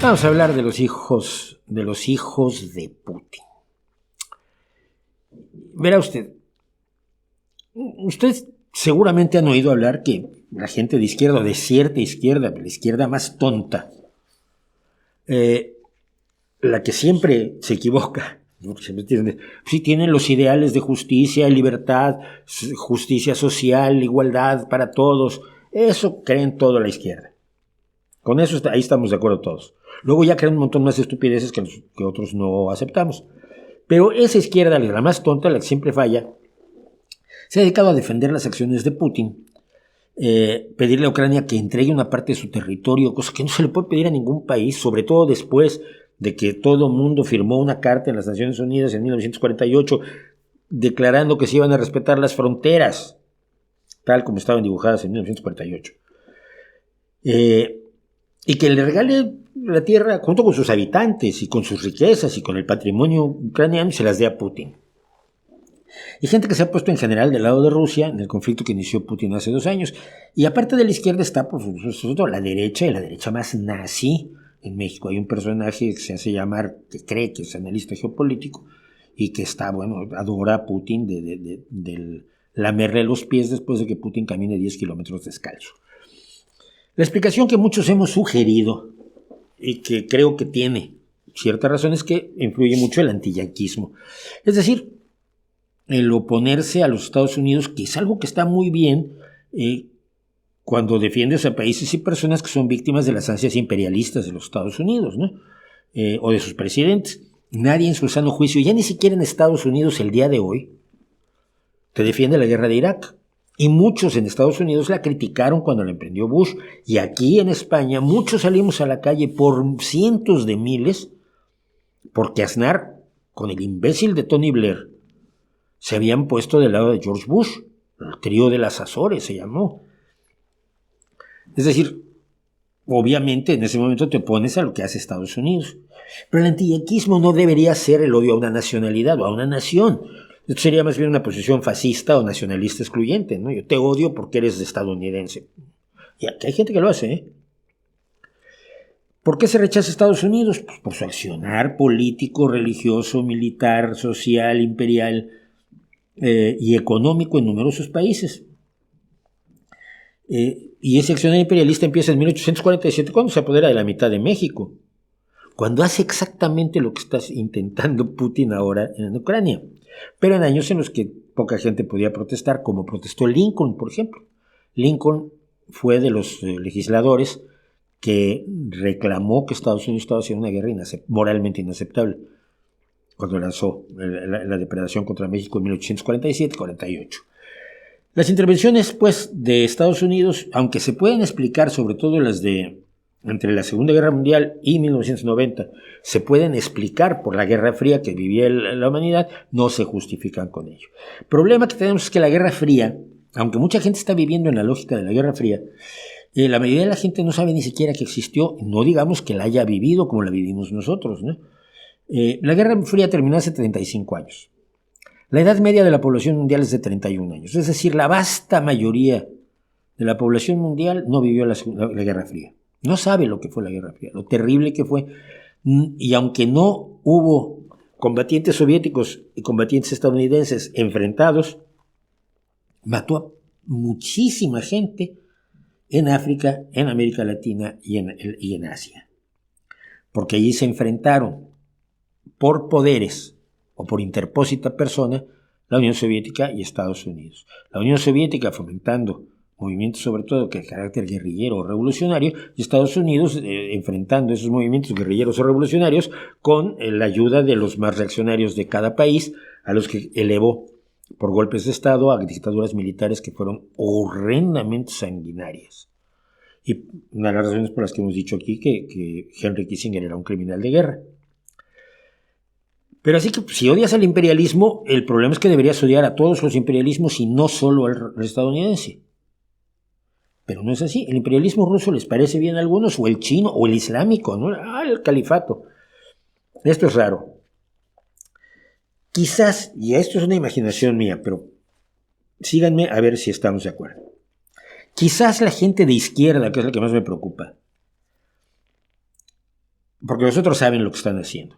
Vamos a hablar de los hijos de Putin. Verá usted seguramente han oído hablar que la gente de izquierda, o de cierta izquierda, la izquierda más tonta, la que siempre se equivoca, sí tienen los ideales de justicia, libertad, justicia social, igualdad para todos. Eso creen toda la izquierda. Con eso ahí estamos de acuerdo todos. Luego ya creen un montón más de estupideces que otros no aceptamos. Pero esa izquierda, la más tonta, la que siempre falla, se ha dedicado a defender las acciones de Putin, pedirle a Ucrania que entregue una parte de su territorio, cosa que no se le puede pedir a ningún país, sobre todo después de que todo el mundo firmó una carta en las Naciones Unidas en 1948 declarando que se iban a respetar las fronteras, tal como estaban dibujadas en 1948. Y que le regale la tierra junto con sus habitantes y con sus riquezas y con el patrimonio ucraniano y se las dé a Putin. Y gente que se ha puesto en general del lado de Rusia en el conflicto que inició Putin hace 2 años. Y aparte de la izquierda está, por supuesto, la derecha, y la derecha más nazi. En México hay un personaje que se hace llamar, que cree que es analista geopolítico y que está, adora a Putin de lamerle los pies después de que Putin camine 10 kilómetros descalzo. La explicación que muchos hemos sugerido y que creo que tiene cierta razón es que influye mucho el antiyanquismo. Es decir, el oponerse a los Estados Unidos, que es algo que está muy bien cuando defiendes a países y personas que son víctimas de las ansias imperialistas de los Estados Unidos, ¿no? O de sus presidentes. Nadie en su sano juicio, ya ni siquiera en Estados Unidos el día de hoy, te defiende la guerra de Irak. Y muchos en Estados Unidos la criticaron cuando la emprendió Bush. Y aquí en España muchos salimos a la calle por cientos de miles porque Aznar, con el imbécil de Tony Blair, se habían puesto del lado de George Bush. El trío de las Azores se llamó. Es decir, obviamente en ese momento te opones a lo que hace Estados Unidos. Pero el antiyanquismo no debería ser el odio a una nacionalidad o a una nación. Esto sería más bien una posición fascista o nacionalista excluyente, ¿no? Yo te odio porque eres estadounidense. Y aquí hay gente que lo hace, ¿eh? ¿Por qué se rechaza Estados Unidos? Pues por su accionar político, religioso, militar, social, imperial y económico en numerosos países. Y ese accionar imperialista empieza en 1847 cuando se apodera de la mitad de México, cuando hace exactamente lo que está intentando Putin ahora en Ucrania, pero en años en los que poca gente podía protestar, como protestó Lincoln, por ejemplo. Lincoln fue de los legisladores que reclamó que Estados Unidos estaba haciendo una guerra moralmente inaceptable cuando lanzó la depredación contra México en 1847-48. Las intervenciones, pues, de Estados Unidos, aunque se pueden explicar, sobre todo las de entre la Segunda Guerra Mundial y 1990, se pueden explicar por la Guerra Fría que vivía la humanidad, no se justifican con ello. El problema que tenemos es que la Guerra Fría, aunque mucha gente está viviendo en la lógica de la Guerra Fría, la mayoría de la gente no sabe ni siquiera que existió, no digamos que la haya vivido como la vivimos nosotros, ¿no? La Guerra Fría terminó hace 35 años. La edad media de la población mundial es de 31 años, es decir, la vasta mayoría de la población mundial no vivió la Guerra Fría. No sabe lo que fue la Guerra Fría, lo terrible que fue. Y aunque no hubo combatientes soviéticos y combatientes estadounidenses enfrentados, mató a muchísima gente en África, en América Latina y en Asia. Porque allí se enfrentaron por poderes o por interpósita persona la Unión Soviética y Estados Unidos. La Unión Soviética fomentando movimientos sobre todo de carácter guerrillero o revolucionario, y Estados Unidos enfrentando esos movimientos guerrilleros o revolucionarios con la ayuda de los más reaccionarios de cada país, a los que elevó por golpes de Estado a dictaduras militares que fueron horrendamente sanguinarias. Y una de las razones por las que hemos dicho aquí que Henry Kissinger era un criminal de guerra. Pero así que si odias al imperialismo, el problema es que deberías odiar a todos los imperialismos y no solo al estadounidense. Pero no es así. El imperialismo ruso les parece bien a algunos, o el chino, o el islámico, ¿no? El califato. Esto es raro. Quizás, y esto es una imaginación mía, pero síganme a ver si estamos de acuerdo. Quizás la gente de izquierda, que es la que más me preocupa, porque los otros saben lo que están haciendo,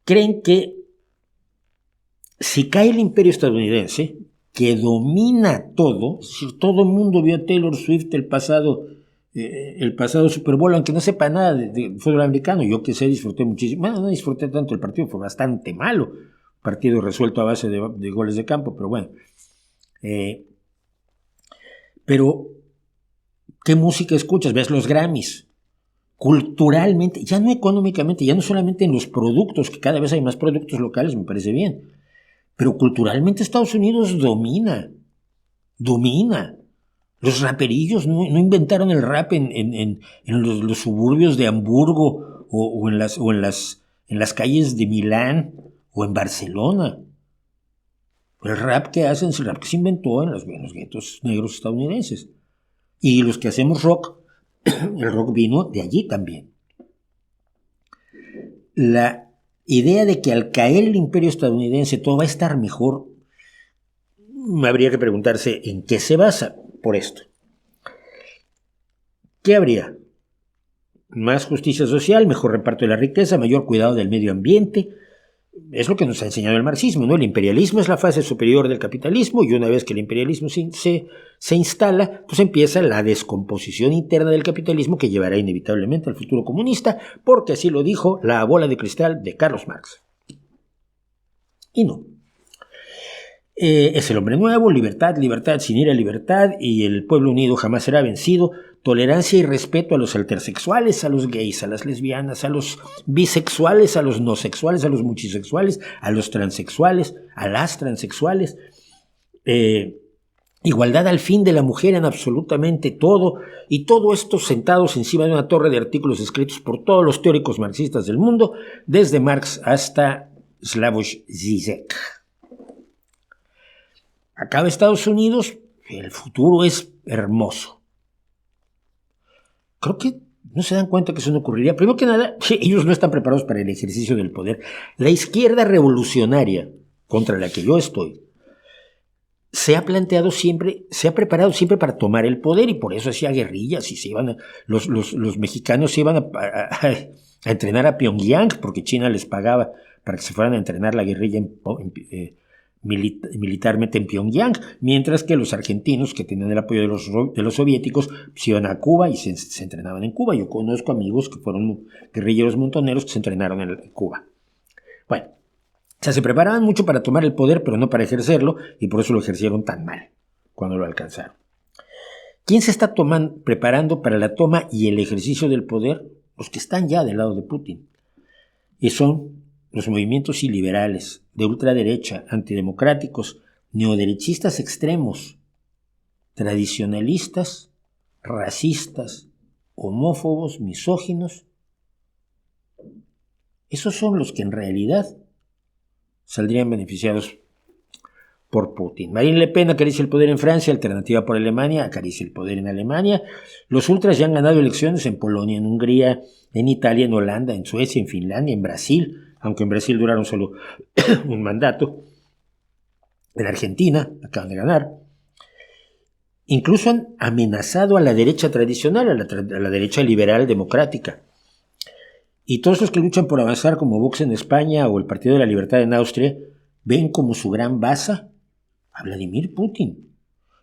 creen que si cae el imperio estadounidense, que domina todo, es decir, todo el mundo vio a Taylor Swift el pasado Super Bowl, aunque no sepa nada de fútbol americano, yo que sé, disfruté muchísimo, bueno, no disfruté tanto el partido, fue bastante malo, partido resuelto a base de goles de campo, pero bueno. Pero, ¿qué música escuchas? Ves los Grammys. Culturalmente, ya no económicamente, ya no solamente en los productos, que cada vez hay más productos locales, me parece bien, pero culturalmente Estados Unidos domina. Los raperillos no inventaron el rap en los suburbios de Hamburgo o en las calles de Milán o en Barcelona. El rap que hacen es el rap que se inventó en los guetos negros estadounidenses. Y los que hacemos rock, el rock vino de allí también. La idea de que al caer el imperio estadounidense todo va a estar mejor, habría que preguntarse en qué se basa por esto. ¿Qué habría? Más justicia social, mejor reparto de la riqueza, mayor cuidado del medio ambiente. Es lo que nos ha enseñado el marxismo, ¿no? El imperialismo es la fase superior del capitalismo, y una vez que el imperialismo se instala, pues empieza la descomposición interna del capitalismo que llevará inevitablemente al futuro comunista, porque así lo dijo la bola de cristal de Carlos Marx. Y no. Es el hombre nuevo, libertad, sin ira, libertad, y el pueblo unido jamás será vencido. Tolerancia y respeto a los intersexuales, a los gays, a las lesbianas, a los bisexuales, a los no sexuales, a los multisexuales, a los transexuales, a las transexuales. Igualdad al fin de la mujer en absolutamente todo, y todo esto sentados encima de una torre de artículos escritos por todos los teóricos marxistas del mundo, desde Marx hasta Slavoj Žižek. Acaba Estados Unidos, el futuro es hermoso. Creo que no se dan cuenta que eso no ocurriría. Primero que nada, ellos no están preparados para el ejercicio del poder. La izquierda revolucionaria, contra la que yo estoy, se ha planteado siempre, se ha preparado siempre para tomar el poder, y por eso hacía guerrillas, y se iban los mexicanos se iban a entrenar a Pyongyang, porque China les pagaba para que se fueran a entrenar la guerrilla militarmente en Pyongyang, mientras que los argentinos, que tenían el apoyo de los soviéticos, se iban a Cuba y se entrenaban en Cuba. Yo conozco amigos que fueron guerrilleros montoneros que se entrenaron en Cuba. Bueno, o sea, se preparaban mucho para tomar el poder, pero no para ejercerlo, y por eso lo ejercieron tan mal cuando lo alcanzaron. ¿Quién se está preparando para la toma y el ejercicio del poder? Los que están ya del lado de Putin. Y son los movimientos iliberales, de ultraderecha, antidemocráticos, neoderechistas extremos, tradicionalistas, racistas, homófobos, misóginos. Esos son los que en realidad saldrían beneficiados por Putin. Marine Le Pen acaricia el poder en Francia, Alternativa por Alemania acaricia el poder en Alemania. Los ultras ya han ganado elecciones en Polonia, en Hungría, en Italia, en Holanda, en Suecia, en Finlandia, en Brasil, aunque en Brasil duraron solo un mandato. En Argentina acaban de ganar. Incluso han amenazado a la derecha tradicional, a la derecha liberal democrática. Y todos los que luchan por avanzar, como Vox en España o el Partido de la Libertad en Austria, ven como su gran baza a Vladimir Putin.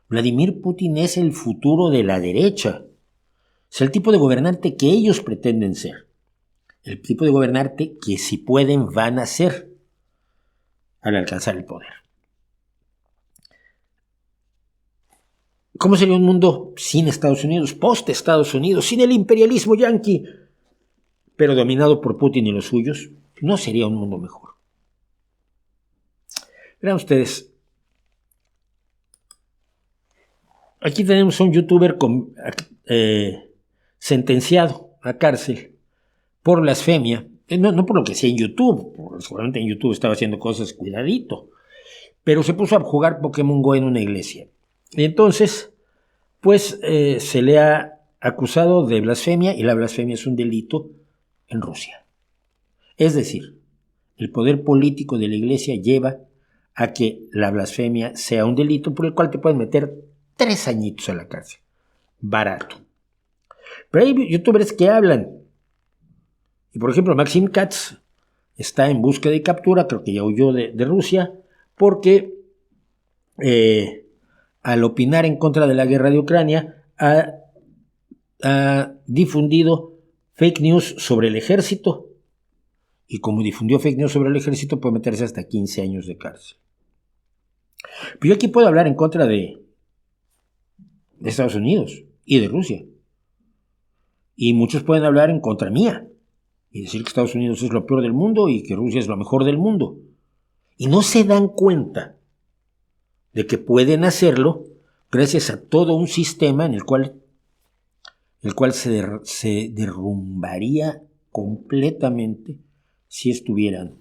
Vladimir Putin es el futuro de la derecha. Es el tipo de gobernante que ellos pretenden ser. El tipo de gobernante que, si pueden, van a ser al alcanzar el poder. ¿Cómo sería un mundo sin Estados Unidos, post-Estados Unidos, sin el imperialismo yanqui, pero dominado por Putin y los suyos? No sería un mundo mejor. Vean ustedes, aquí tenemos a un youtuber sentenciado a cárcel por blasfemia, no por lo que hacía en YouTube, seguramente en YouTube estaba haciendo cosas cuidadito, pero se puso a jugar Pokémon Go en una iglesia. Y entonces, pues se le ha acusado de blasfemia, y la blasfemia es un delito en Rusia. Es decir, el poder político de la iglesia lleva a que la blasfemia sea un delito por el cual te pueden meter 3 añitos a la cárcel. Barato. Pero hay youtubers que hablan Y por ejemplo, Maxim Katz está en búsqueda y captura, creo que ya huyó de Rusia, porque al opinar en contra de la guerra de Ucrania ha difundido fake news sobre el ejército, y como difundió fake news sobre el ejército puede meterse hasta 15 años de cárcel. Pero yo aquí puedo hablar en contra de Estados Unidos y de Rusia, y muchos pueden hablar en contra mía y decir que Estados Unidos es lo peor del mundo y que Rusia es lo mejor del mundo, y no se dan cuenta de que pueden hacerlo gracias a todo un sistema en el cual se derrumbaría completamente si estuvieran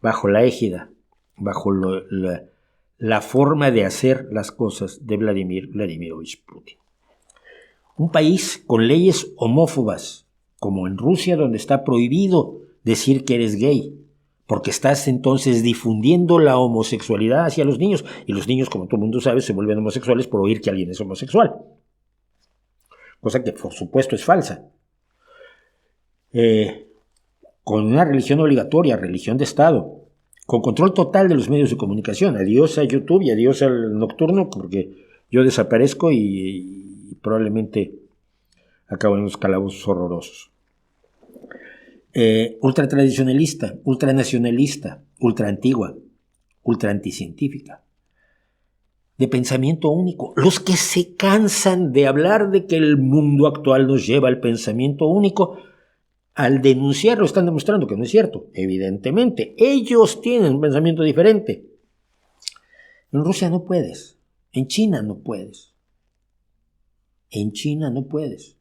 bajo la égida, bajo la forma de hacer las cosas de Vladimir Vladimirovich Putin. Un país con leyes homófobas, como en Rusia, donde está prohibido decir que eres gay, porque estás entonces difundiendo la homosexualidad hacia los niños, y los niños, como todo el mundo sabe, se vuelven homosexuales por oír que alguien es homosexual, cosa que por supuesto es falsa. Con una religión obligatoria, religión de Estado, con control total de los medios de comunicación, adiós a YouTube y adiós al nocturno, porque yo desaparezco y probablemente acabo en unos calabozos horrorosos. Ultratradicionalista, ultranacionalista, ultraantigua, ultraanticientífica, de pensamiento único. Los que se cansan de hablar de que el mundo actual nos lleva al pensamiento único, al denunciarlo están demostrando que no es cierto. Evidentemente, ellos tienen un pensamiento diferente. En Rusia no puedes, en China no puedes, en China no puedes.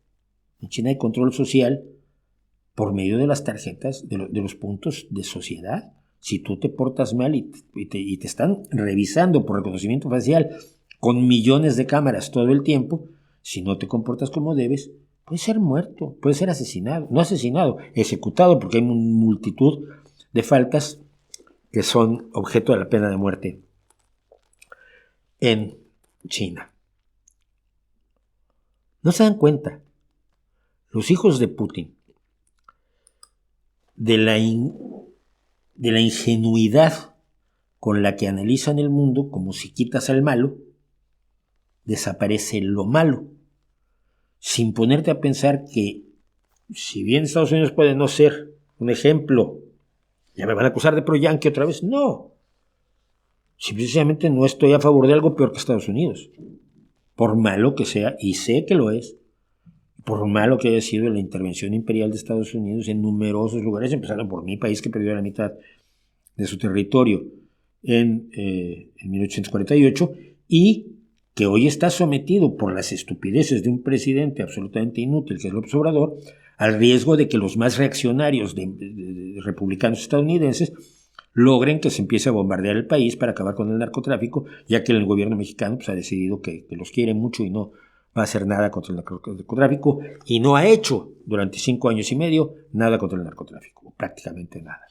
En China hay control social por medio de las tarjetas, de los puntos de sociedad. Si tú te portas mal y te están revisando por reconocimiento facial con millones de cámaras todo el tiempo, si no te comportas como debes, puedes ser muerto, puedes ser asesinado, no asesinado, ejecutado, porque hay multitud de faltas que son objeto de la pena de muerte en China. No se dan cuenta los hijos de Putin de la ingenuidad con la que analizan el mundo, como si quitas al malo, desaparece lo malo, sin ponerte a pensar que, si bien Estados Unidos puede no ser un ejemplo, ya me van a acusar de pro-yankee otra vez, no. Simplemente no estoy a favor de algo peor que Estados Unidos, por malo que sea, y sé que lo es, por malo que haya sido la intervención imperial de Estados Unidos en numerosos lugares, empezando por mi país, que perdió la mitad de su territorio en 1848, y que hoy está sometido por las estupideces de un presidente absolutamente inútil, que es López Obrador, al riesgo de que los más reaccionarios de republicanos estadounidenses logren que se empiece a bombardear el país para acabar con el narcotráfico, ya que el gobierno mexicano pues, ha decidido que los quiere mucho y no va a hacer nada contra el narcotráfico, y no ha hecho durante 5 años y medio nada contra el narcotráfico, prácticamente nada.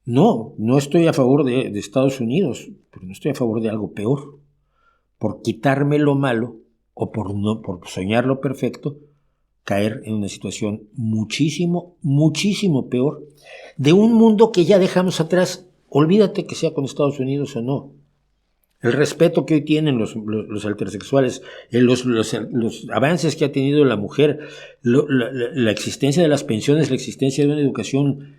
No estoy a favor de Estados Unidos, pero no estoy a favor de algo peor. Por quitarme lo malo o por soñar lo perfecto, caer en una situación muchísimo, muchísimo peor de un mundo que ya dejamos atrás. Olvídate que sea con Estados Unidos o no. El respeto que hoy tienen los heterosexuales, los avances que ha tenido la mujer, la existencia de las pensiones, la existencia de una educación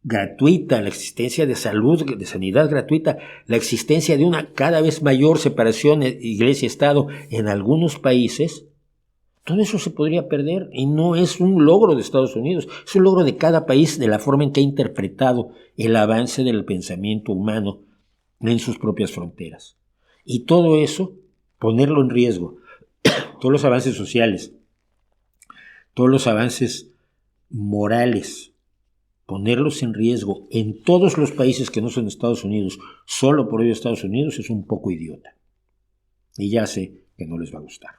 gratuita, la existencia de salud, de sanidad gratuita, la existencia de una cada vez mayor separación iglesia-estado en algunos países, todo eso se podría perder, y no es un logro de Estados Unidos, es un logro de cada país, de la forma en que ha interpretado el avance del pensamiento humano en sus propias fronteras. Y todo eso, ponerlo en riesgo, todos los avances sociales, todos los avances morales, ponerlos en riesgo en todos los países que no son Estados Unidos, solo por ello Estados Unidos, es un poco idiota. Y ya sé que no les va a gustar.